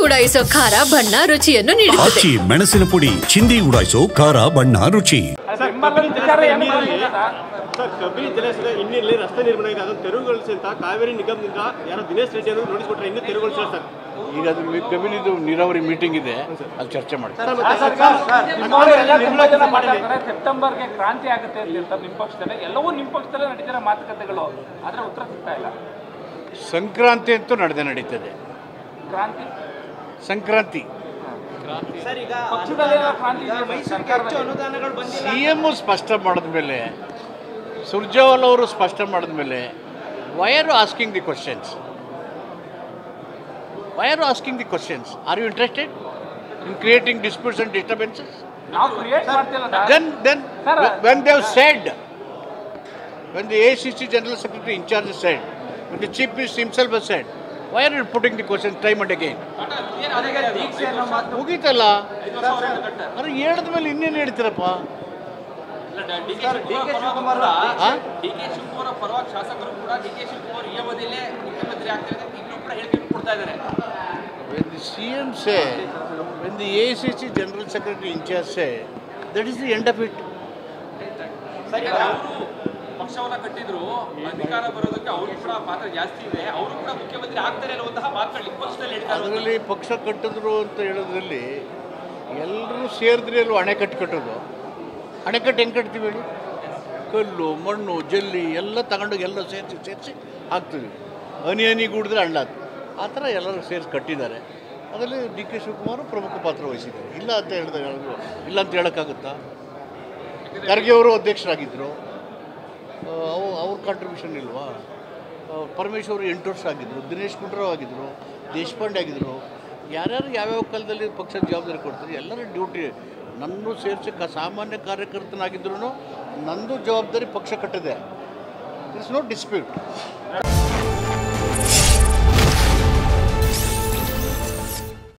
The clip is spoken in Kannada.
ಉಡಾಯಿಸೋ ಖಾರ ಬಣ್ಣ ರುಚಿಯನ್ನು ನೀಡುತ್ತದೆ. ಆಚಿ ಮೆಣಸಿನ ಪುಡಿ ಚಿಂದಿ ಉಡಾಯಿಸೋ ಖಾರ ಬಣ್ಣ ರುಚಿ. ಕಬಿನಿ ಜಲಾಶಯದ ಹಿನ್ನೀರಲ್ಲಿ ರಸ್ತೆ ನಿರ್ಮಾಣ ಇದೆ, ಅದನ್ನು ತೆರವುಗೊಳಿಸಿ ಅಂತ ಕಾವೇರಿ ನಿಗಮದಿಂದ ಯಾರೋ ದಿನೇಶ್ ರೆಡ್ಡಿ ಅವರು ನೋಟಿಸ್ ಕೊಟ್ಟರೆ ಇನ್ನೂ ತೆರವುಗೊಳಿಸಿಲ್ಲ ಸರ್. ಈಗ ಅದು ಕಬಿನಿದು ನೀರಾವರಿ ಮೀಟಿಂಗ್ ಇದೆ, ಅಲ್ಲಿ ಚರ್ಚೆ ಮಾಡ್ತಾರೆ. ಸೆಪ್ಟೆಂಬರ್ಗೆ ಕ್ರಾಂತಿ ಆಗುತ್ತೆ ಅಂತ ನಿಮ್ಮ ಪಕ್ಷದಲ್ಲೇ ಎಲ್ಲವೂ ನಿಮ್ಮ ಪಕ್ಷದಲ್ಲೇ ನಡೀತಿರೋ ಮಾತುಕತೆಗಳು, ಆದರೆ ಉತ್ತರ ಸಿಗ್ತಾ ಇಲ್ಲ. ಸಂಕ್ರಾಂತಿ ಅಂತೂ ನಡೀತದೆ. ಕ್ರಾಂತಿ ಸಂಕ್ರಾಂತಿ CM ಸ್ಪಷ್ಟ ಮಾಡಿದ್ಮೇಲೆ, ಸುರ್ಜೇವಾಲ ಅವರು ಸ್ಪಷ್ಟ ಮಾಡಿದ್ಮೇಲೆ, why are asking the questions? Why are you asking the questions? Are you interested in creating disputes and disturbances? Then when they have said, when the ACC General Secretary in charge said, when the Chief Minister himself has said, why are you putting the questions time and again? ಮುಗೀತಲ್ಲ, ಅರೆ ಹೇಳಿದ ಮೇಲೆ ಇನ್ನೇನು ಹೇಳ್ತೀರಪ್ಪ? DK ಶಿವಕುಮಾರ್ ಪರವಾಗಿ ಶಾಸಕರು ಕೂಡ DK ಶಿವಕುಮಾರ್ ಈ ಅವಧಿಯಲ್ಲೇ ಮುಖ್ಯಮಂತ್ರಿ ಆಗ್ತಾರೆ ಇನ್ನೂ ಕೂಡ ಹೇಳಿಕೆ ಕೊಡ್ತಾ ಇದ್ದಾರೆ. When the CM said, when the ACC General Secretary in charge said, that is the end of it. ಪಕ್ಷವನ್ನ ಕಟ್ಟಿದ್ರು, ಅಧಿಕಾರ ಬರೋದಕ್ಕೆ ಅವರು ಕೂಡ ಪಾತ್ರ ಜಾಸ್ತಿ ಇದೆ, ಅವರು ಕೂಡ ಮುಖ್ಯಮಂತ್ರಿ ಆಗ್ತಾರೆ ಅನ್ನುವಂತಹ ಮಾತುಗಳು ಪಕ್ಷದಲ್ಲಿ ಹೇಳ್ತಾರೆ. ಅದರಲ್ಲಿ ಪಕ್ಷ ಕಟ್ಟಿದ್ರು ಅಂತ ಹೇಳೋದ್ರಲ್ಲಿ ಎಲ್ಲರೂ ಸೇರಿದ್ರೆ ಅಲ್ಲೂ ಅಣೆಕಟ್ಟು ಕಟ್ಟೋದು. ಅಣೆಕಟ್ಟು ಹೆಂಗೆ ಕಟ್ತೀವಿ ಹೇಳಿ? ಕಲ್ಲು ಮಣ್ಣು ಜಲ್ಲಿ ಎಲ್ಲ ತಗೊಂಡೋಗಿ ಎಲ್ಲ ಸೇರಿಸಿ ಹಾಕ್ತೀವಿ. ಹನಿ ಗೂಡಿದ್ರೆ ಹಳ್ಳಾತು, ಆ ಥರ ಎಲ್ಲರೂ ಸೇರಿಸಿ ಕಟ್ಟಿದ್ದಾರೆ. ಅದರಲ್ಲಿ DK ಶಿವಕುಮಾರ್ ಪ್ರಮುಖ ಪಾತ್ರ ವಹಿಸಿದ್ದಾರೆ. ಇಲ್ಲ ಅಂತ ಹೇಳೋಕ್ಕಾಗುತ್ತಾ? ಖರ್ಗೆ ಅವರು ಅಧ್ಯಕ್ಷರಾಗಿದ್ದರು, ಅವ್ರ ಕಾಂಟ್ರಿಬ್ಯೂಷನ್ ಇಲ್ವಾ? ಪರಮೇಶ್ವರ್ 8 ವರ್ಷ ಆಗಿದ್ದರು, ದಿನೇಶ್ ಗುಂಡೂರಾವ್ ಆಗಿದ್ದರು, ದೇಶಪಾಂಡೆ ಆಗಿದ್ದರು. ಯಾರ್ಯಾರು ಯಾವ್ಯಾವ ಕಾಲದಲ್ಲಿ ಪಕ್ಷದ ಜವಾಬ್ದಾರಿ ಕೊಡ್ತಾರೆ, ಎಲ್ಲರ ಡ್ಯೂಟಿ. ನನ್ನೂ ಸೇರಿಸಿ ಸಾಮಾನ್ಯ ಕಾರ್ಯಕರ್ತನಾಗಿದ್ರೂ ನಂದು ಜವಾಬ್ದಾರಿ ಪಕ್ಷ ಕಟ್ಟಿದೆ. It's no dispute.